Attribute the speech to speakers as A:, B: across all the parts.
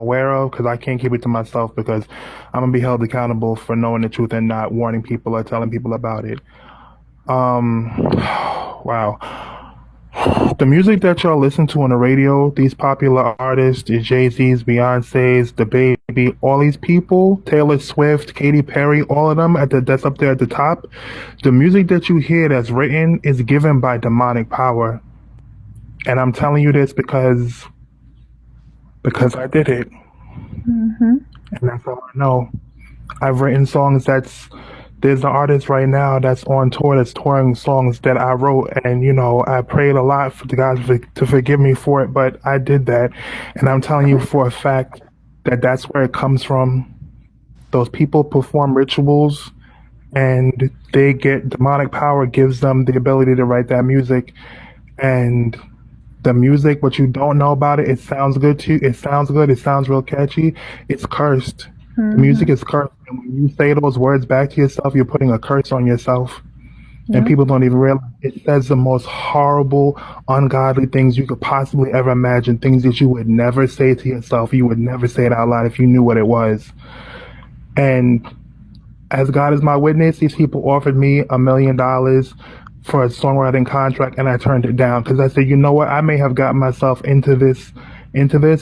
A: aware of, because I can't keep it to myself, because I'm gonna be held accountable for knowing the truth and not warning people or telling people about it. Um, wow. The music that y'all listen to on the radio, these popular artists, the Jay-Z's, Beyonce's, the Baby, all these people, Taylor Swift, Katy Perry, all of them that's up there at the top. The music that you hear that's written is given by demonic power. And I'm telling you this because I did it.
B: Hmm.
A: And that's all I know. I've written songs there's an artist right now that's on tour that's touring songs that I wrote, and I prayed a lot for the guys to forgive me for it, but I did that. And I'm telling you for a fact that that's where it comes from. Those people perform rituals, and they get demonic power gives them the ability to write that music. And the music, what you don't know about it, it sounds good to you. It sounds good. It sounds real catchy. It's cursed. The music
B: Hmm.
A: is cursed. And when you say those words back to yourself, you're putting a curse on yourself. And
B: Yeah.
A: people don't even realize it says the most horrible, ungodly things you could possibly ever imagine. Things that you would never say to yourself. You would never say it out loud if you knew what it was. And as God is my witness, these people offered me $1 million for a songwriting contract, and I turned it down because I said, you know what, I may have gotten myself into this,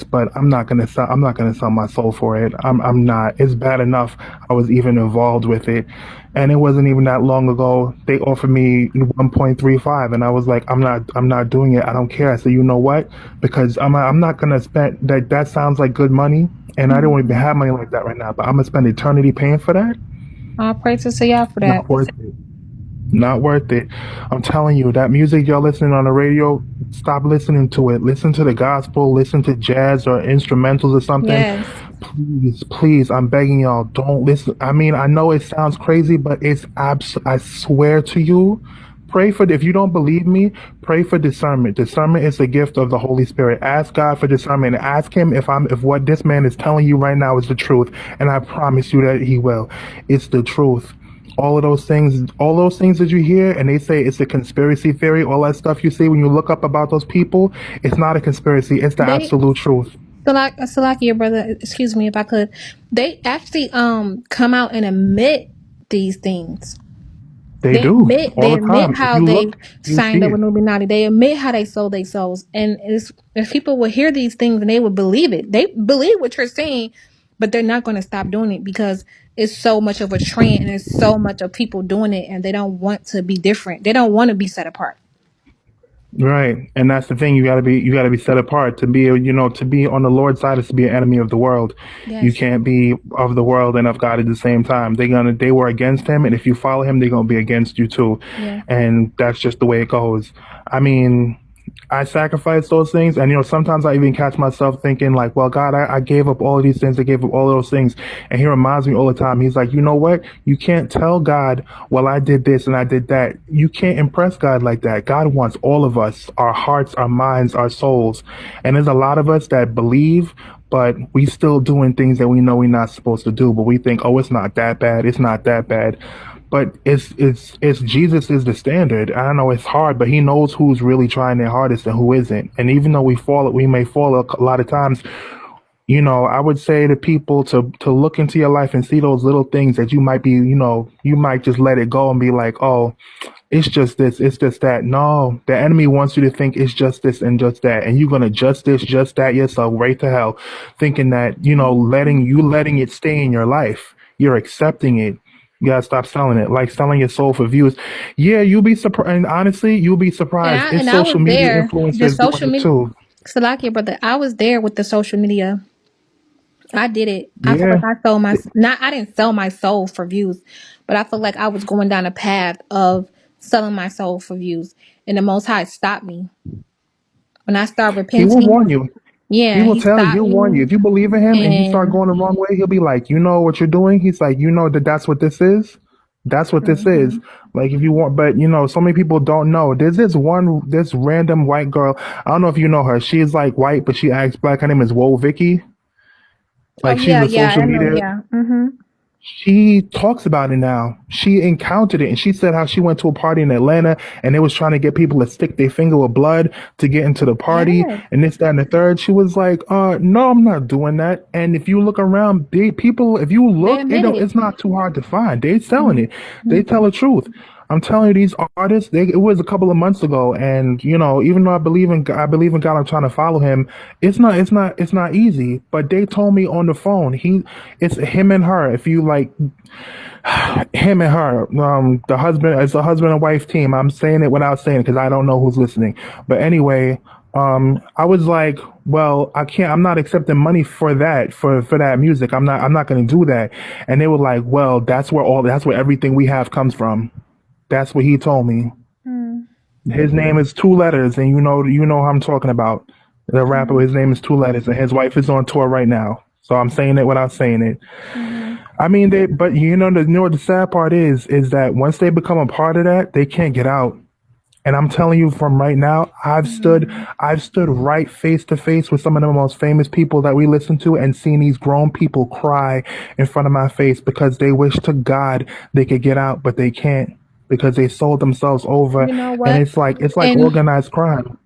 A: but I'm not gonna sell my soul for it. I'm not. It's bad enough I was even involved with it, and it wasn't even that long ago. They offered me 1.35, and I was like, I'm not doing it. I don't care. I said, you know what? Because I'm not gonna spend that. That sounds like good money, and I don't even
B: Hmm.
A: have money like that right now. But I'm gonna spend eternity paying for that.
B: All praises to y'all for that.
A: Not worth it. Not worth it. I'm telling you, that music y'all listening on the radio, stop listening to it. Listen to the gospel, listen to jazz or instrumentals or something.
B: Yes.
A: Please, please, I'm begging y'all, don't listen. I mean, I know it sounds crazy, but I swear to you, if you don't believe me, pray for discernment. Discernment is a gift of the Holy Spirit. Ask God for discernment and ask him if what this man is telling you right now is the truth. And I promise you that he will. It's the truth. All those things that you hear, and they say it's a conspiracy theory, all that stuff you see when you look up about those people, it's not a conspiracy, it's the
B: They
A: absolute truth.
B: Salakia, brother, excuse me if I could. They actually come out and admit these things.
A: They
B: They
A: do
B: admit
A: all
B: they
A: the
B: admit
A: time. If
B: how
A: you
B: they
A: look, you
B: signed
A: see
B: up
A: it.
B: with Illuminati. They admit how they sold their souls. And if people would hear these things and they would believe it. They believe what you're saying, but they're not going to stop doing it because it's so much of a trend and there's so much of people doing it and they don't want to be different. They don't want to be set apart.
A: Right, and that's the thing. You gotta be set apart to be, to be on the Lord's side is to be an enemy of the world. You
B: Yes.
A: can't be of the world and of God at the same time. They were against him, and if you follow him, they're gonna be against you too.
B: Yeah.
A: And that's just the way it goes. I mean, I sacrifice those things, and sometimes I even catch myself thinking like, "Well, God, I gave up all of these things. I gave up all of those things," and He reminds me all the time. He's like, "You know what? You can't tell God, well, I did this and I did that. You can't impress God like that. God wants all of us, our hearts, our minds, our souls, and there's a lot of us that believe." But we still doing things that we know we're not supposed to do. But we think, oh, it's not that bad. It's not that bad. But it's Jesus is the standard. I know it's hard, but he knows who's really trying their hardest and who isn't. And even though we may fall a lot of times, I would say to people to look into your life and see those little things that you might be, you might just let it go and be like, oh, it's just this, it's just that. No, the enemy wants you to think it's just this and just that, and you're gonna just this, just that yourself right to hell, thinking that letting it stay in your life, you're accepting it. You gotta stop selling it, like selling your soul for views. Yeah, you'll be surprised. And honestly, you'll be
B: And
A: surprised.
B: I
A: It's
B: and I was
A: social media
B: there. The
A: influencers doing
B: social
A: it
B: media
A: too.
B: Salakia, brother, I was there with the social media. I did it. I feel like
A: Yeah,
B: I sold my not. I didn't sell my soul for views, but I feel like I was going down a path of selling my soul for views, and the Most High stopped me when I started
A: he will
B: repenting.
A: warn you. He
B: Yeah,
A: will
B: He
A: tell you.
B: stopped
A: He'll warn you.
B: me,
A: If you believe in him and you start
B: and
A: going the wrong way, he'll be like, you know what you're doing. He's like, you know that's what this is. That's what this is.
B: Mhm.
A: Like if you want, but so many people don't know. There's this random white girl. I don't know if you know her. She's like white, but she acts black. Her name is Woe Vicky.
B: Oh
A: Like she's
B: yeah,
A: a
B: yeah,
A: social
B: I know,
A: media.
B: yeah, mhm,
A: She talks about it now. She encountered it and she said how she went to a party in Atlanta and they was trying to get people to stick their finger with blood to get into the party
B: Yes,
A: and this, that, and the third. She was like, no, I'm not doing that. And if you look around, people, if you
B: they
A: look,
B: admitted it.
A: it's not too hard to find. They selling it.
B: Mm-hmm.
A: They tell the truth. I'm telling you, these artists. It was a couple of months ago, and even though I believe in God. I'm trying to follow Him. It's not easy. But they told me on the phone, it's him and her. If you like, him and her, the husband, it's a husband and wife team. I'm saying it without saying it because I don't know who's listening. But anyway, I was like, well, I can't. I'm not accepting money for that for that music. I'm not going to do that. And they were like, well, that's where everything we have comes from. That's what he told me.
B: Mm-hmm.
A: His name is two letters, and you know who I'm talking about. The rapper, his name is two letters, and his wife is on tour right now. So I'm saying it without saying it.
B: Mm-hmm.
A: I mean, but what the sad part is that once they become a part of that, they can't get out. And I'm telling you from right now, I've stood right face to face with some of the most famous people that we listen to and seen these grown people cry in front of my face because they wish to God they could get out, but they can't because they sold themselves over.
B: You know
A: And
B: what?
A: it's like
B: And
A: organized crime.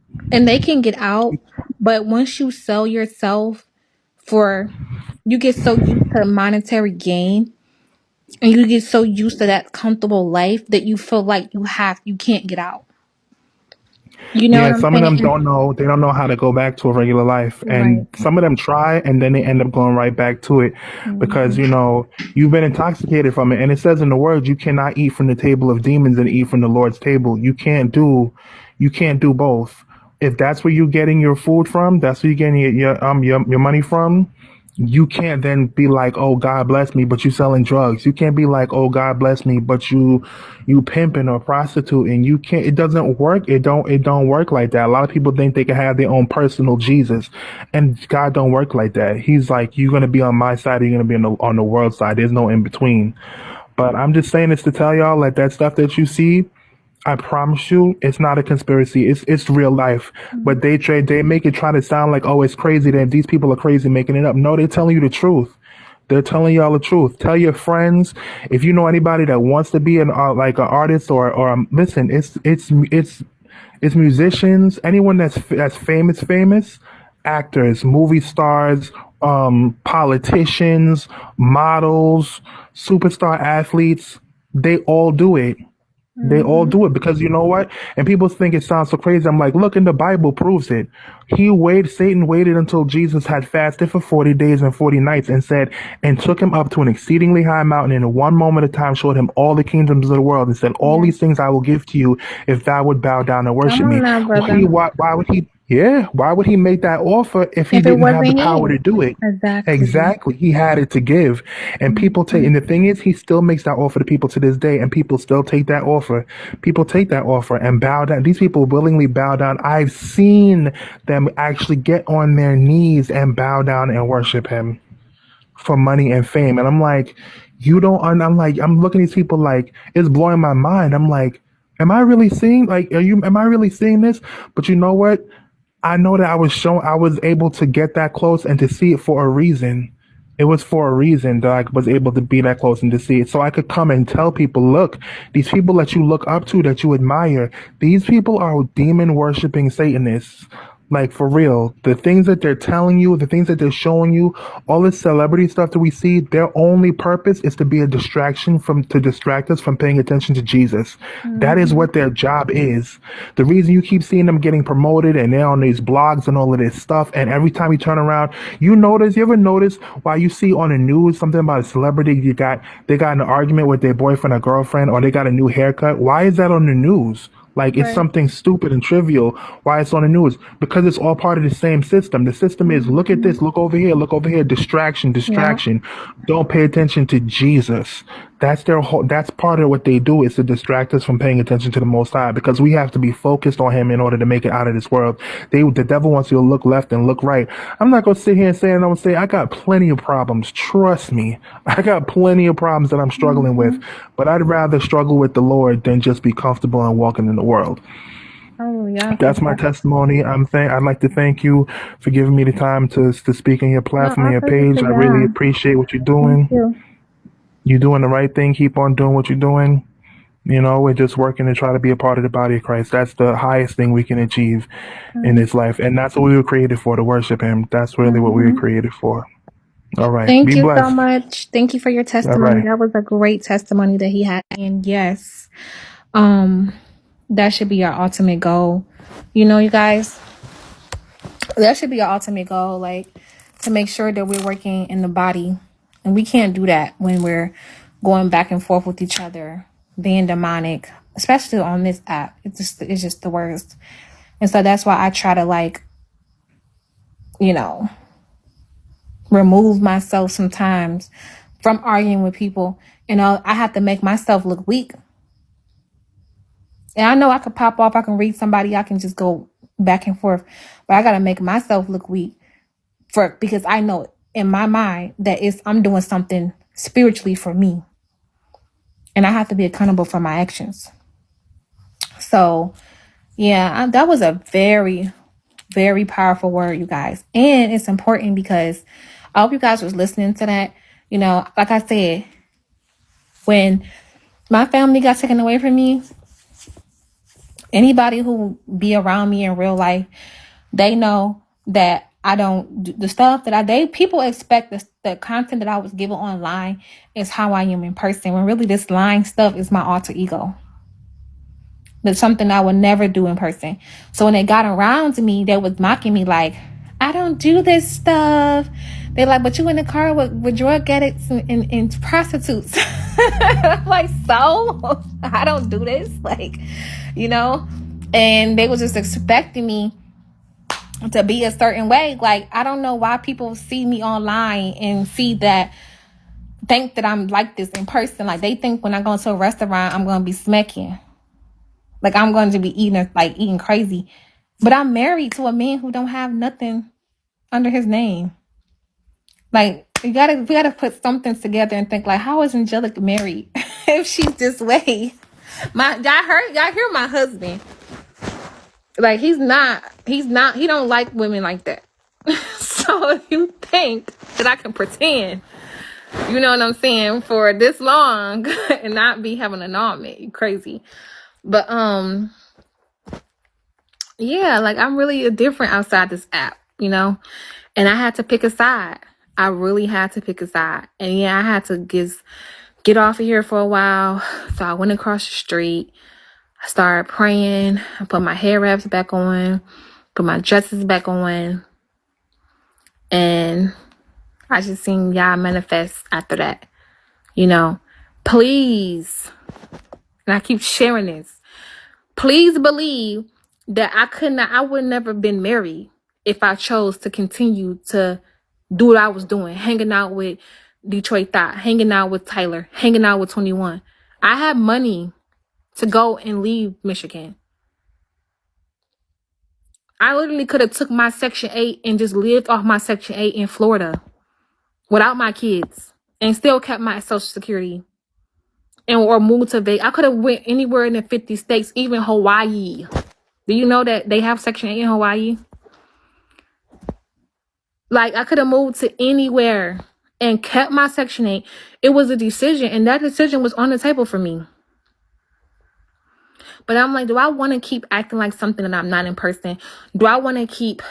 B: they can get out, but once you sell yourself for, you get so used to monetary gain and you get so used to that comfortable life that you feel like you can't get out. You know what
A: Yeah,
B: I'm
A: some of
B: saying?
A: them don't know. They don't know how to go back to a regular life,
B: Right.
A: and some of them try, and then they end up going right back to it because
B: Mm-hmm.
A: you've been intoxicated from it. And it says in the word, you cannot eat from the table of demons and eat from the Lord's table. You can't do both. If that's where you're getting your food from, that's where you're getting your money from. You can't then be like, oh, God bless me, but you selling drugs. You can't be like, oh, God bless me, but you pimping or prostituting. You can't. It doesn't work. It don't work like that. A lot of people think they can have their own personal Jesus, and God don't work like that. He's like, you're gonna be on my side, or you're gonna be on the world side. There's no in between. But I'm just saying this to tell y'all, like that stuff that you see, I promise you, it's not a conspiracy. It's real life. But they make it try to sound like, oh, it's crazy that these people are crazy making it up. No, they're telling you the truth. They're telling y'all the truth. Tell your friends if you know anybody that wants to be like an artist or listen. It's musicians, anyone that's famous, actors, movie stars, politicians, models, superstar athletes. They all do it. They all
B: Mm-hmm.
A: do it because you know what? And people think it sounds so crazy. I'm like, look, in the Bible proves it. Satan waited until Jesus had fasted for 40 days and 40 nights and said, and took him up to an exceedingly high mountain and in one moment of time showed him all the kingdoms of the world and said, all
B: Yeah.
A: these things I will give to you if thou would bow down and
B: Come
A: worship
B: on
A: me.
B: now, brother.
A: Why would he? Yeah, why would he make that offer if he
B: If it
A: didn't have the
B: wasn't
A: power
B: his.
A: to do it?
B: Exactly.
A: Exactly. He had it to give. And people take,
B: Mm-hmm.
A: and the thing is, he still makes that offer to people to this day, and people still take that offer. People take that offer and bow down. These people willingly bow down. I've seen them actually get on their knees and bow down and worship him for money and fame. And I'm like, you don't, I'm like, I'm looking at these people like, it's blowing my mind. I'm like, am I really seeing this? But you know what? I know that I was able to get that close and to see it for a reason. It was for a reason that I was able to be that close and to see it. So I could come and tell people, look, these people that you look up to, that you admire, these people are demon worshiping Satanists. Like for real, the things that they're telling you, the things that they're showing you, all this celebrity stuff that we see, their only purpose is to be a distraction to distract us from paying attention to Jesus. That is
B: Mm-hmm.
A: what their job is. The reason you keep seeing them getting promoted and they're on these blogs and all of this stuff, and every time you turn around, you ever notice why you see on the news something about a celebrity, they got in an argument with their boyfriend or girlfriend, or they got a new haircut? Why is that on the news? Like it's
B: Right.
A: something stupid and trivial. Why it's on the news? Because it's all part of the same system. The system is look at
B: Mm-hmm.
A: this, look over here, distraction,
B: Yeah.
A: distraction. Don't pay attention to Jesus. That's part of what they do is to distract us from paying attention to the Most High because we have to be focused on Him in order to make it out of this world. The devil wants you to look left and look right. I'm not gonna sit here and say I got plenty of problems. Trust me, I got plenty of problems that I'm struggling with.
B: Mm-hmm.
A: But I'd rather struggle with the Lord than just be comfortable and walking in the world.
B: Oh yeah.
A: That's my testimony. I'd like to thank you for giving me the time to speak on your
B: No,
A: platform, on
B: I'll
A: your
B: praise it
A: page.
B: to
A: I really
B: God.
A: appreciate what you're
B: Thank
A: doing.
B: you.
A: You're doing the right thing. Keep on doing what you're doing. We're just working to try to be a part of the body of Christ. That's the highest thing we can achieve in this life. And that's what we were created for, to worship Him. That's really what we were
B: Mhm.
A: created for. All right.
B: Thank
A: Be
B: you so
A: blessed.
B: much. Thank you for your
A: All
B: testimony.
A: right.
B: That was a great testimony that he had. And yes, that should be our ultimate goal. You guys, that should be our ultimate goal, like to make sure that we're working in the body. And we can't do that when we're going back and forth with each other, being demonic, especially on this app. It's just the worst. And so that's why I try to you know, remove myself sometimes from arguing with people. I have to make myself look weak. And I know I could pop off, I can read somebody, I can just go back and forth, but I gotta make myself look weak because I know in my mind that I'm doing something spiritually for me, and I have to be accountable for my actions. So yeah, that was a very, very powerful word, you guys, and it's important because I hope you guys was listening to that. Like I said, when my family got taken away from me, anybody who be around me in real life, they know that I don't do the stuff that people expect the content that I was given online is how I am in person, when really this lying stuff is my alter ego. That's something I would never do in person. So when they got around to me, they was mocking me like, I don't do this stuff. They're like, but you in the car with drug addicts and prostitutes. I'm like, so? I don't do this. And they was just expecting me to be a certain way. Like, I don't know why people see me online and think that I'm like this in person. Like, they think when I go into a restaurant, I'm going to be smacking. Like, I'm going to be eating crazy. But I'm married to a man who don't have nothing under his name. Like, we gotta put something together and think, like, how is Angelic married if she's this way? Y'all hear my husband. Like, he don't like women like that. So if you think that I can pretend, you know what I'm saying, for this long and not be having an argument, you crazy. But yeah, like, I'm really different outside this app, and I had to pick a side. I really had to pick a side. And yeah, I had to get off of here for a while. So I went across the street. I started praying. I put my hair wraps back on, put my dresses back on. And I just seen y'all manifest after that. Please, and I keep sharing this, please believe that I would never been married if I chose to continue to do what I was doing, hanging out with Detroit Thought, hanging out with Tyler, hanging out with 21. I had money to go and leave Michigan. I literally could have took my Section 8 and just lived off my Section 8 in Florida without my kids and still kept my Social Security or moved to Vegas. I could have went anywhere in the 50 states, even Hawaii. Do you know that they have Section 8 in Hawaii? Like, I could have moved to anywhere and kept my Section 8. It was a decision, and that decision was on the table for me. But I'm like, do I want to keep acting like something that I'm not in person? Do I want to keep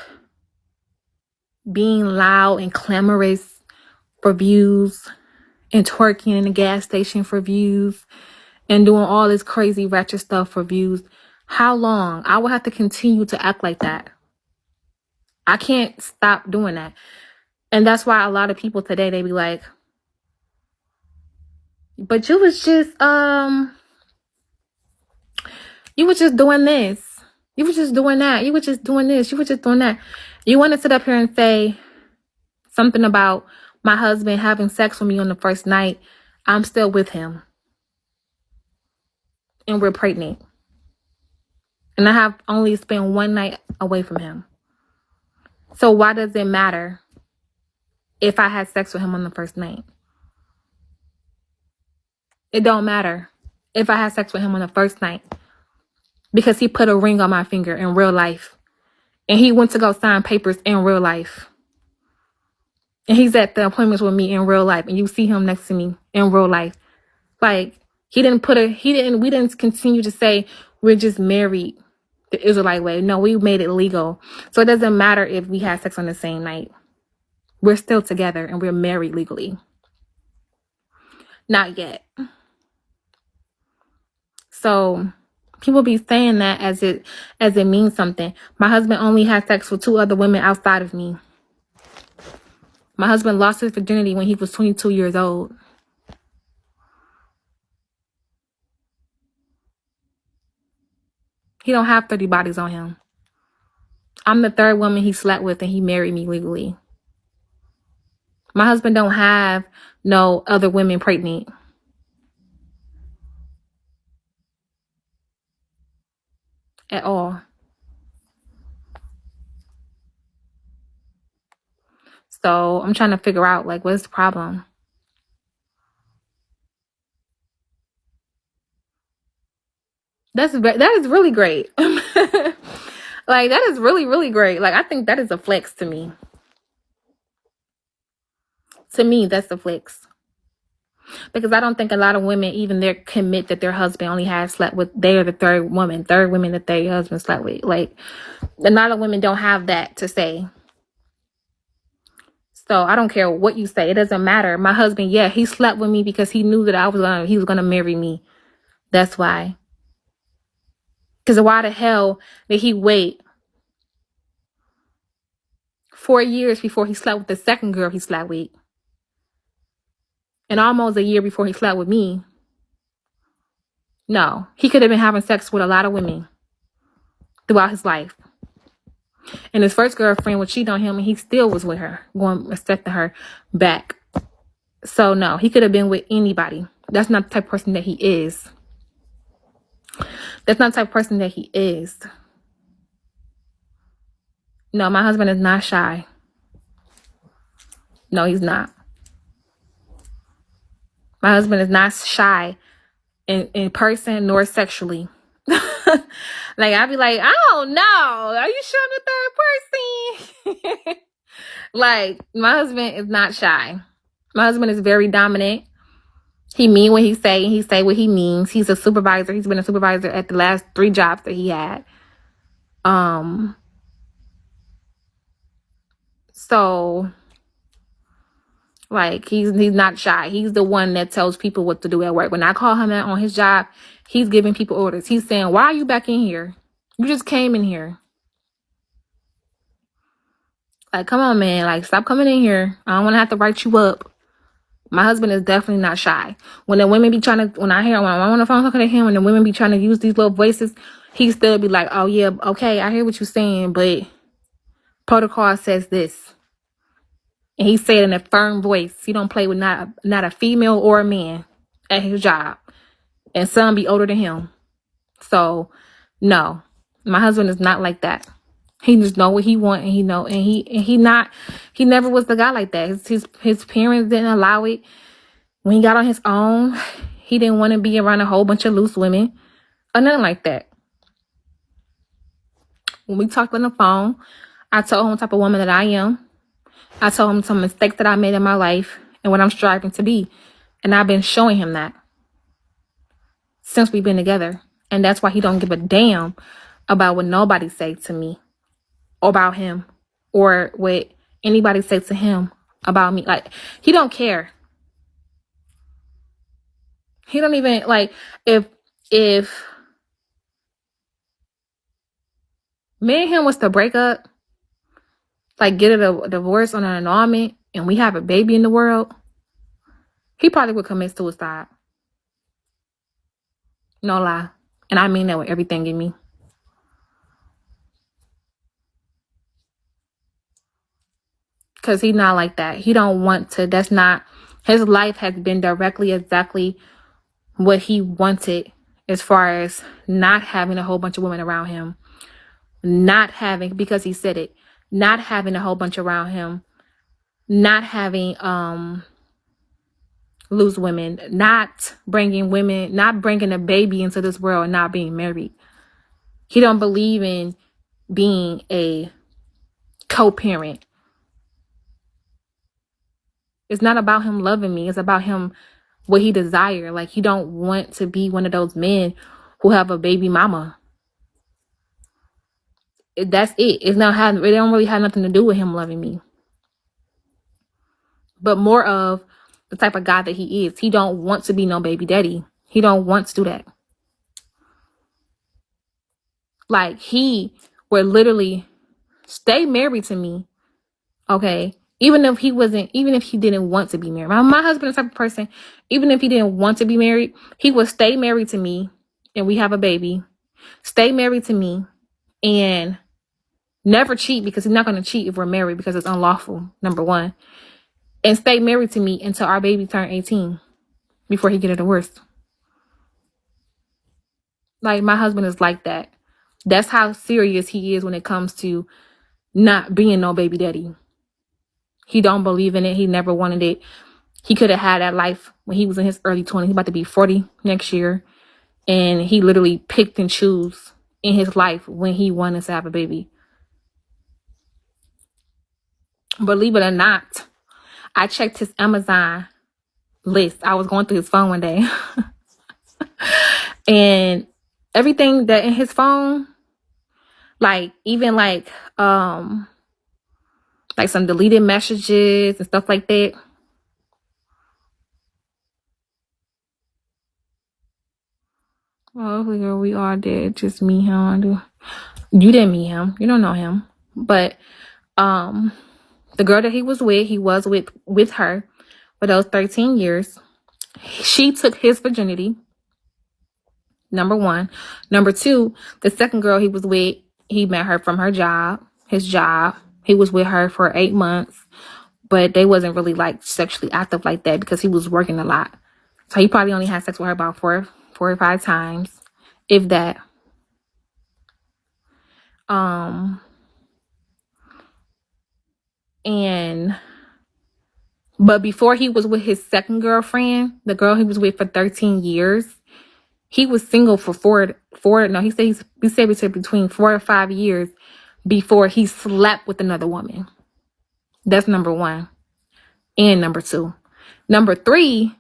B: being loud and clamorous for views and twerking in the gas station for views and doing all this crazy ratchet stuff for views? How long? I will have to continue to act like that. I can't stop doing that. And that's why a lot of people today, they be like, but you was just doing this. You were just doing that. You were just doing this. You were just doing that. You want to sit up here and say something about my husband having sex with me on the first night. I'm still with him. And we're pregnant. And I have only spent one night away from him. So why does it matter if I had sex with him on the first night? It don't matter if I had sex with him on the first night, because he put a ring on my finger in real life. And he went to go sign papers in real life. And he's at the appointments with me in real life, and you see him next to me in real life. Like, we didn't continue to say we're just married the Israelite way. No, we made it legal. So it doesn't matter if we had sex on the same night. We're still together and we're married legally. Not yet. So people be saying that as it means something. My husband only had sex with 2 other women outside of me. My husband lost his virginity when he was 22 years old. He don't have 30 bodies on him. I'm the 3rd woman he slept with, and he married me legally. My husband don't have no other women pregnant. At all. So I'm trying to figure out, like, what's the problem? That is really great. Like, that is really, really great. Like, I think that is a flex to me. To me, that's a flex. Because I don't think a lot of women even there commit that their husband only has slept with, they are the 3rd woman that their husband slept with. Like, a lot of women don't have that to say. So I don't care what you say. It doesn't matter. My husband, yeah, he slept with me because he knew that he was gonna marry me. That's why. Because why the hell did he wait 4 years before he slept with the second girl he slept with? And almost a year before he slept with me. No, he could have been having sex with a lot of women throughout his life. And his first girlfriend would cheat on him, and he still was with her, accepting her back. So no, he could have been with anybody. That's not the type of person that he is. That's not the type of person that he is. No, my husband is not shy. No, he's not. My husband is not shy in person nor sexually. Like, I'd be like, I don't know. Are you sure I'm the 3rd person? Like, my husband is not shy. My husband is very dominant. He mean what he say, and he say what he means. He's a supervisor. He's been a supervisor at the last 3 jobs that he had. So, like, he's not shy. He's the one that tells people what to do at work. When I call him out on his job, he's giving people orders. He's saying, why are you back in here? You just came in here. Like, come on, man. Like, stop coming in here. I don't want to have to write you up. My husband is definitely not shy. When the women be trying to, when I'm on the phone talking to him, and the women be trying to use these little voices, he still be like, oh, yeah, okay, I hear what you're saying, but protocol says this. And he said in a firm voice. He don't play with not a female or a man at his job. And some be older than him. So, no, my husband is not like that. He just know what he want, and he know, and he never was the guy like that. His parents didn't allow it. When he got on his own, he didn't want to be around a whole bunch of loose women or nothing like that. When we talked on the phone, I told him what type of woman that I am. I told him some mistakes that I made in my life and what I'm striving to be. And I've been showing him that since we've been together. And that's why he don't give a damn about what nobody say to me about him, or what anybody say to him about me. Like, he don't care. He don't even, like, if me and him was to break up, like get a divorce on an annulment, and we have a baby in the world, he probably would commit suicide. No lie. And I mean that with everything in me. Because he's not like that. He don't want to. That's not, his life has been directly exactly what he wanted, as far as not having a whole bunch of women around him. Not having, because he said it, not having a whole bunch around him. Not having loose women. Not bringing women, not bringing a baby into this world and not being married. He don't believe in being a co-parent. It's not about him loving me. It's about him, what he desire. Like, he don't want to be one of those men who have a baby mama. That's it. It's not having, it don't really have nothing to do with him loving me. But more of the type of guy that he is. He don't want to be no baby daddy. He don't want to do that. Like, he would literally stay married to me, okay? Even if he didn't want to be married. My husband is the type of person, even if he didn't want to be married, he would stay married to me and we have a baby. Stay married to me and never cheat, because he's not going to cheat if we're married because it's unlawful, number one. And stay married to me until our baby turned 18 before he get a divorce. Like, my husband is like that. That's how serious he is when it comes to not being no baby daddy. He don't believe in it. He never wanted it. He could have had that life when he was in his early 20s. He's about to be 40 next year. And he literally picked and chose in his life when he wanted to have a baby. Believe it or not, I checked his Amazon list. I was going through his phone one day. And everything that in his phone, like, even like some deleted messages and stuff like that. Oh, here we are dead. Just meet him. You didn't meet him. You don't know him. But the girl that he was with her for those 13 years. She took his virginity. Number one. Number two, the second girl he was with, he met her from his job. He was with her for 8 months, but they wasn't really like sexually active like that because he was working a lot. So he probably only had sex with her about four or five times, if that. But before he was with his second girlfriend, the girl he was with for 13 years, he was single for he said between 4 or 5 years before he slept with another woman. That's number one. And number two. Number three,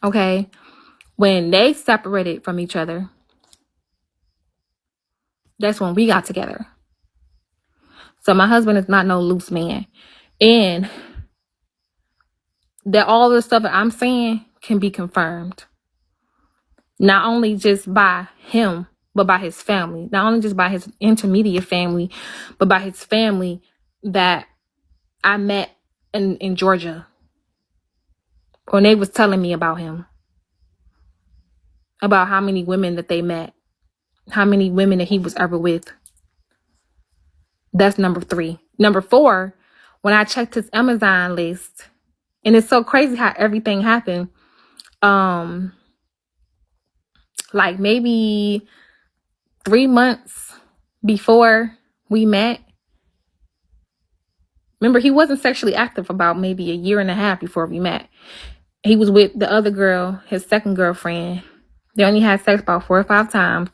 B: okay, when they separated from each other, that's when we got together. So my husband is not no loose man. And that all the stuff that I'm saying can be confirmed. Not only just by him, but by his family. Not only just by his intermediate family, but by his family that I met in Georgia. When they was telling me about him. About how many women that they met. How many women that he was ever with. That's number three. Number four, when I checked his Amazon list, and it's so crazy how everything happened. Like maybe 3 months before we met. Remember, he wasn't sexually active about maybe a year and a half before we met. He was with the other girl, his second girlfriend. They only had sex about 4 or 5 times,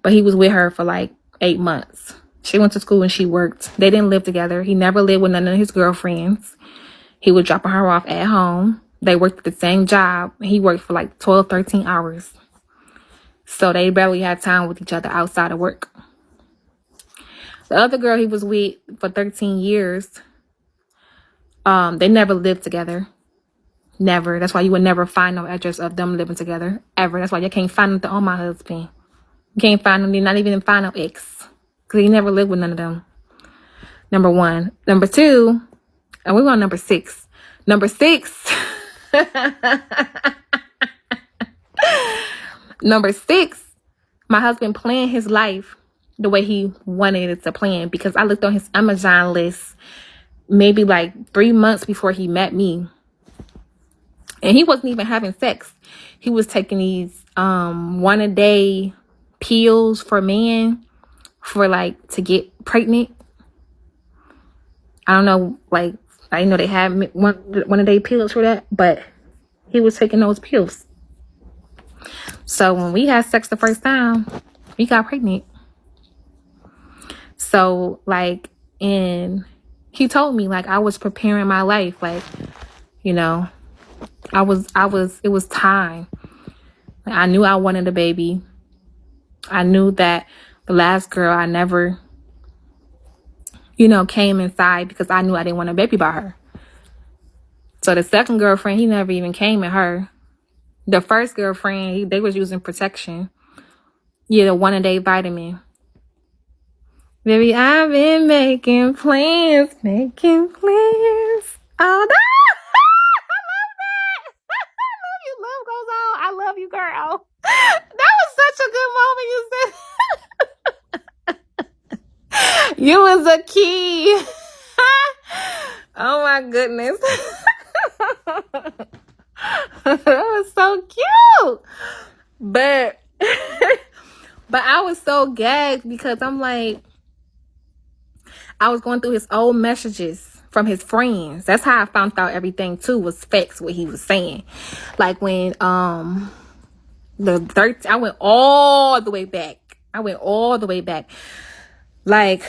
B: but he was with her for like 8 months. She went to school and she worked. They didn't live together. He never lived with none of his girlfriends. He was dropping her off at home. They worked at the same job. He worked for like 12, 13 hours. So they barely had time with each other outside of work. The other girl he was with for 13 years, they never lived together. Never. That's why you would never find no address of them living together. Ever. That's why you can't find nothing on my husband. You can't find them. Not even find no ex. Because he never lived with none of them. Number one. Number two. And we're on number 6. Number 6. Number 6. My husband planned his life the way he wanted it to plan. Because I looked on his Amazon list maybe like 3 months before he met me. And he wasn't even having sex. He was taking these 1-a-day pills for men for like to get pregnant. I don't know, like I know they have one-a-day pills for that, but he was taking those pills. So when we had sex the first time, we got pregnant. So like, and he told me like I was preparing my life, like, You know, it was time. Like, I knew I wanted a baby. I knew that the last girl, I never, came inside because I knew I didn't want a baby by her. So the second girlfriend, he never even came at her. The first girlfriend, they was using protection. Yeah, the 1-a-day vitamin. Baby, I've been making plans. Oh, no! I love that. I love you. Love goes on. I love you, girl. That was such a good moment. You said you was a key. Oh my goodness. That was so cute. But I was so gagged because I'm like, I was going through his old messages from his friends. That's how I found out everything too was facts, what he was saying. Like when I went all the way back. Like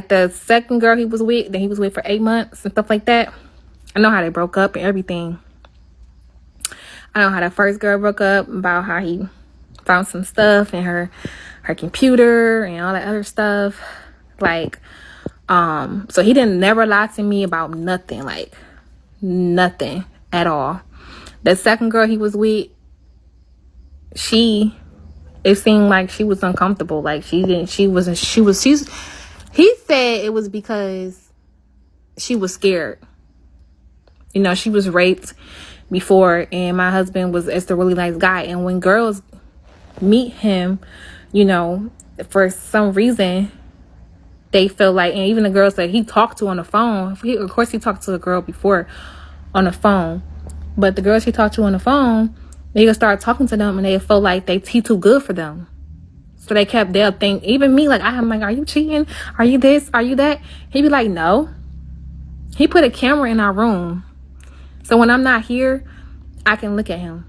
B: the second girl he was with, then he was with for 8 months and stuff like that. I know how they broke up and everything. I know how that first girl broke up, about how he found some stuff in her computer and all that other stuff. Like, so he didn't never lie to me about nothing, like nothing at all. The second girl he was with, it seemed like she was uncomfortable. Like he said it was because she was scared. She was raped before, and my husband is a really nice guy. And when girls meet him, for some reason, they feel like, and even the girls that he talked to on the phone, of course he talked to a girl before on the phone, but the girls he talked to on the phone, they would start talking to them and they feel like he too good for them. So they'll think, even me, like, I'm like, are you cheating? Are you this? Are you that? He'd be like, no. He put a camera in our room. So when I'm not here, I can look at him.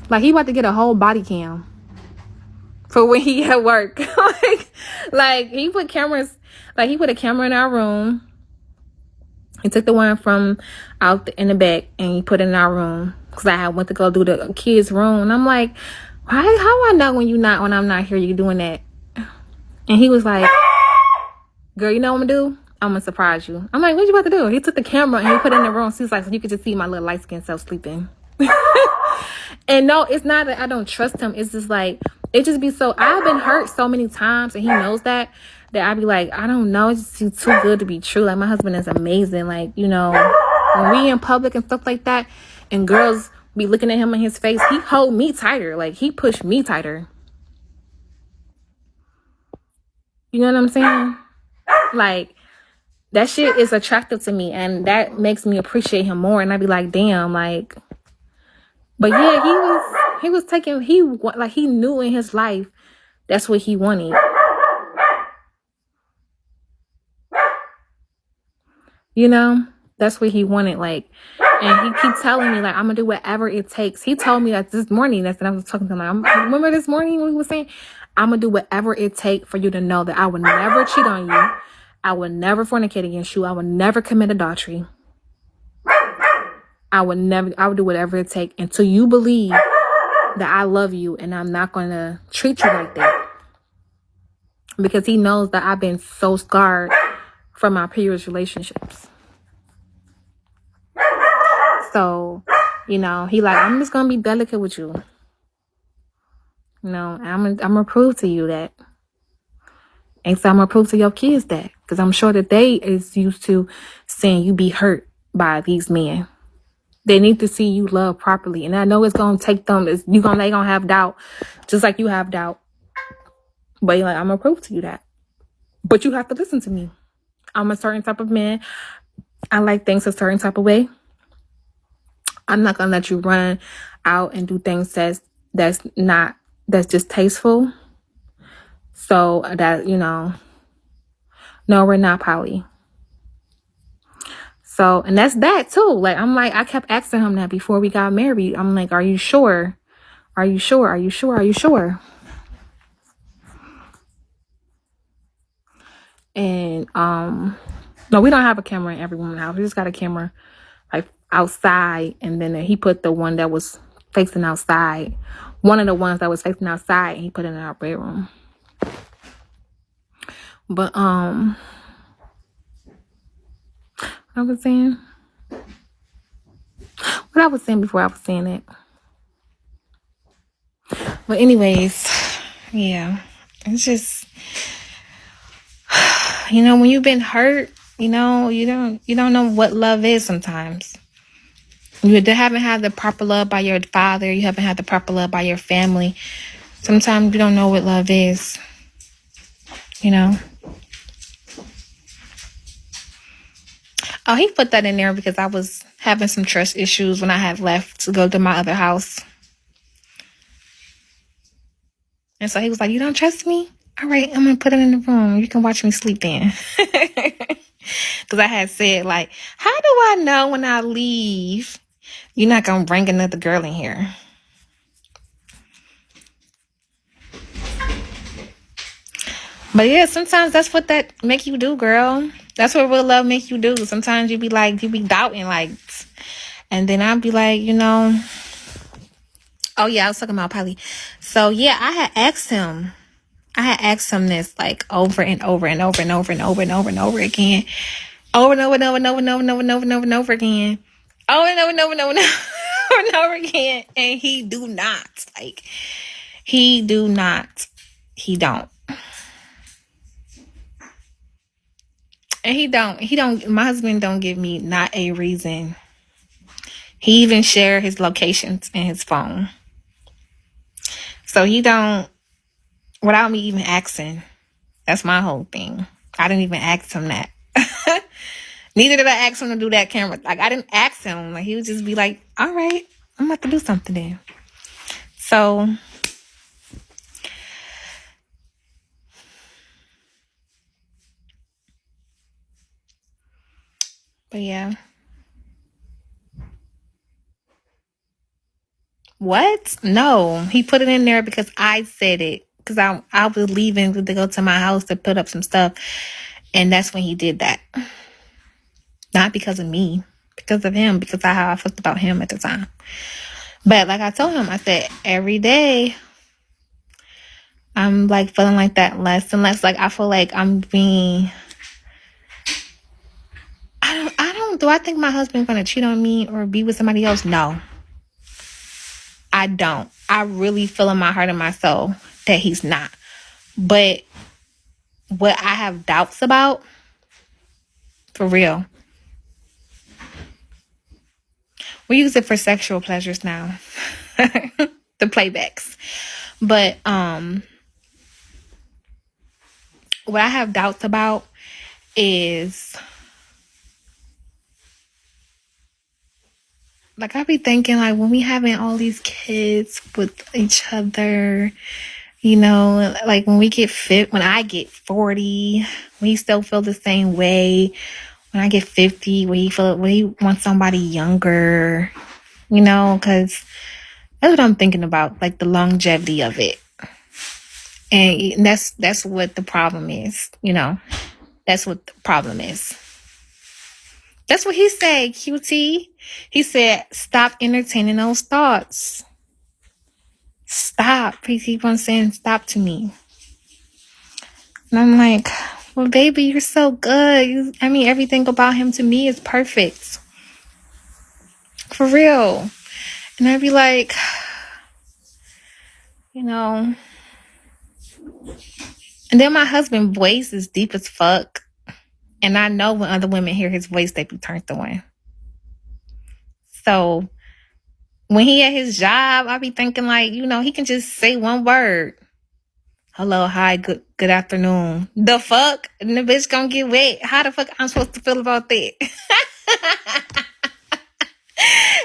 B: Like, he about to get a whole body cam for when he at work. like he put cameras, like he put a camera in our room. He took the one from out in the back and he put it in our room. Cause I went to go do the kids' room. And I'm like, how I know when I'm not here, you doing that? And he was like, girl, you know what I'm gonna do? I'm gonna surprise you. I'm like, what you about to do? He took the camera and he put it in the room. So he's like, so you could just see my little light-skinned self sleeping. And no, it's not that I don't trust him. It's just like, it just be so, I've been hurt so many times and he knows that I be like, I don't know. It's just too good to be true. Like, my husband is amazing. Like, when we in public and stuff like that and girls be looking at him in his face, he hold me tighter. Like, he pushed me tighter. You know what I'm saying? Like, that shit is attractive to me and that makes me appreciate him more. And I be like, damn, like, but yeah, he was taking, he knew in his life that's what he wanted. That's what he wanted. Like, and he keeps telling me, like, I'm gonna do whatever it takes. He told me that this morning, I was talking to him, like, remember this morning when he was saying, I'm gonna do whatever it takes for you to know that I would never cheat on you. I would never fornicate against you. I would never commit adultery. I would do whatever it takes until you believe that I love you and I'm not going to treat you like that. Because he knows that I've been so scarred from my previous relationships. So, he like, I'm just going to be delicate with you. I'm going to prove to you that. And so I'm going to prove to your kids that. Because I'm sure that they is used to seeing you be hurt by these men. They need to see you love properly. And I know it's going to take them. They going to have doubt. Just like you have doubt. But you're like, I'm going to prove to you that. But you have to listen to me. I'm a certain type of man. I like things a certain type of way. I'm not going to let you run out and do things that's just tasteful. So that, no, we're not poly. So, and that's that too. Like, I kept asking him that before we got married. I'm like, are you sure? Are you sure? Are you sure? Are you sure? And, No, we don't have a camera in every woman's house. We just got a camera like outside, and then he put the one that was facing outside. One of the ones that was facing outside, he put it in our bedroom. But I was saying what I was saying before I was saying it. But anyways, yeah, it's just, you know, when you've been hurt, you know, you don't know what love is sometimes. You haven't had the proper love by your father. You haven't had the proper love by your family. Sometimes you don't know what love is, you know. Oh, he put that in there because I was having some trust issues when I had left to go to my other house. And so he was like, you don't trust me? All right, I'm going to put it in the room. You can watch me sleep in. Because I had said, like, how do I know when I leave, you're not going to bring another girl in here? But yeah, sometimes that's what that make you do, girl. That's what real love make you do. Sometimes you be doubting, like, and then I'd be like, you know, oh yeah, I was talking about Polly. So yeah, I had asked him this like over and over and over and over and over and over and over again. Over and over and over and over and over and over and over and over and over again. Over and over and over and over and over and over again. And he do not. Like, he do not. He don't. And he don't, my husband don't give me not a reason. He even share his locations in his phone. So he don't, without me even asking. That's my whole thing. I didn't even ask him that. Neither did I ask him to do that camera. Like, I didn't ask him. Like, he would just be like, all right, I'm about to do something then. So, but yeah. What? No, he put it in there because I said it. Because I was leaving to go to my house to put up some stuff. And that's when he did that. Not because of me. Because of him. Because of how I felt about him at the time. But like I told him, I said, every day, I'm like feeling like that less and less. Like I feel like I'm being... Do I think my husband's going to cheat on me or be with somebody else? No. I don't. I really feel in my heart and my soul that he's not. But what I have doubts about, for real, we use it for sexual pleasures now. The playbacks. But what I have doubts about is, like, I be thinking, like, when we having all these kids with each other, you know, like when we get fit, when I get 40, we still feel the same way. When I get 50, when he wants somebody younger, you know, because that's what I'm thinking about, like the longevity of it. And that's what the problem is, you know. That's what the problem is. That's what he said, QT. He said, stop entertaining those thoughts. Stop. He keep on saying stop to me. And I'm like, well, baby, you're so good. Everything about him to me is perfect. For real. And I'd be like, you know. And then my husband's voice is deep as fuck. And I know when other women hear his voice, they be turned away. So when he at his job, I be thinking like, you know, he can just say one word. Hello, hi, good afternoon. The fuck? And the bitch gonna get wet. How the fuck I'm supposed to feel about that?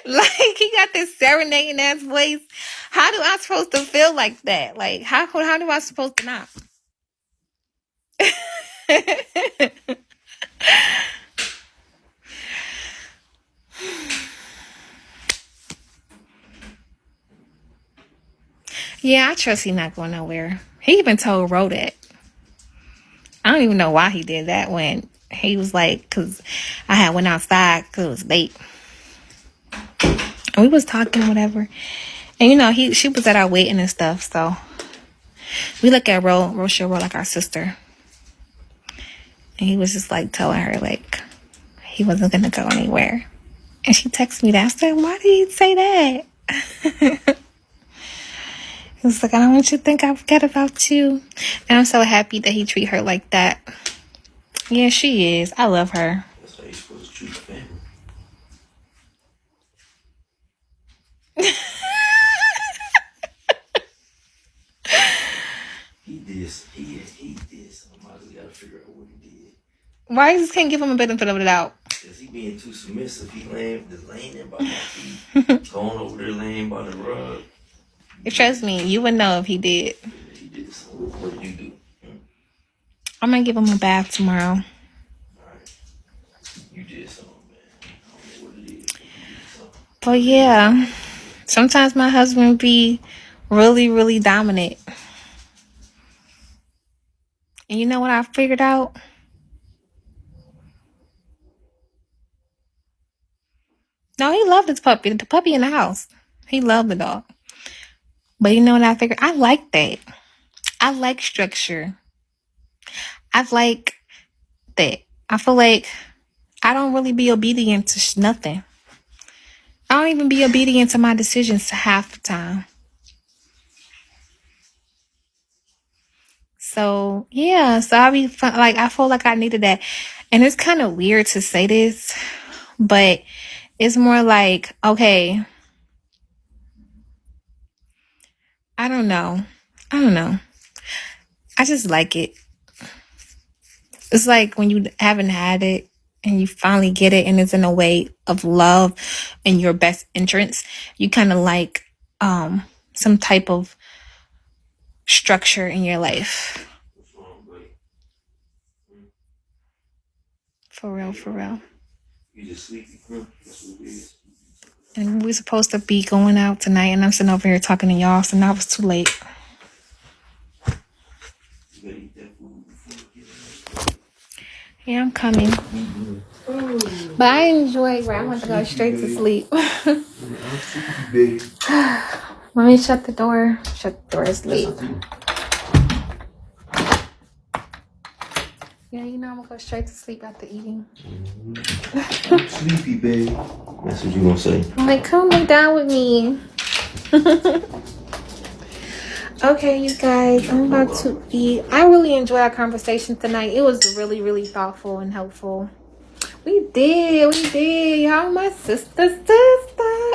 B: Like, he got this serenading ass voice. How do I supposed to feel like that? Like, how do I supposed to not? Yeah, I trust he's not going nowhere. He even told Ro that. I don't even know why he did that when He was like, because I had went outside because it was late. And we was talking, whatever. And, you know, she was at our wedding and stuff. So we look at Rochelle like our sister. And he was just like telling her, like, he wasn't going to go anywhere. And she texted me that. I said, why did he say that? He was like, I don't want you to think I forget about you. And I'm so happy that he treat her like that. Yeah, she is. I love her.
C: That's how you're supposed to treat the family. He did. Somebody got to figure out what he did.
B: Why you just can't give him a benefit of the doubt?
C: Because he being too submissive. He just laying there by my feet. Going over there laying by the rug.
B: Trust me, you would know if he did.
C: He did something. What did you do?
B: I'm going to give him a bath tomorrow.
C: Alright. You did something, man. I don't know what it is. But you did something.
B: But yeah, sometimes my husband be really, really dominant. And you know what I figured out? No, he loved his puppy. The puppy in the house. He loved the dog. But you know what I figured? I like that. I like structure. I like that. I feel like I don't really be obedient to nothing. I don't even be obedient to my decisions half the time. So, yeah. So I feel like I needed that. And it's kind of weird to say this, but it's more like, okay, I don't know. I just like it. It's like when you haven't had it and you finally get it and it's in a way of love and your best interest, you kind of like some type of structure in your life.
C: What's wrong, buddy?
B: For real.
C: You just sleepy, huh? That's what it is.
B: And we're supposed to be going out tonight and I'm sitting over here talking to y'all, so now it's too late.
C: You gotta eat that food before you get in.
B: Yeah, I'm coming. But I enjoy where I want to go straight to sleep.
C: Baby.
B: Let me shut the door. Shut the door to sleep. Yeah, you know I'm gonna go straight to sleep after eating.
C: Sleepy, baby. That's what you gonna say.
B: I'm like, come lay down with me. Okay, you guys, I'm about to eat. I really enjoyed our conversation tonight. It was really, really thoughtful and helpful. We did. Y'all my sister.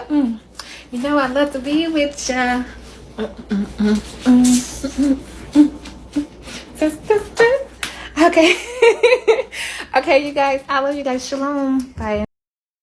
B: You know I love to be with ya. Sister. Okay. Okay, you guys. I love you guys. Shalom. Bye.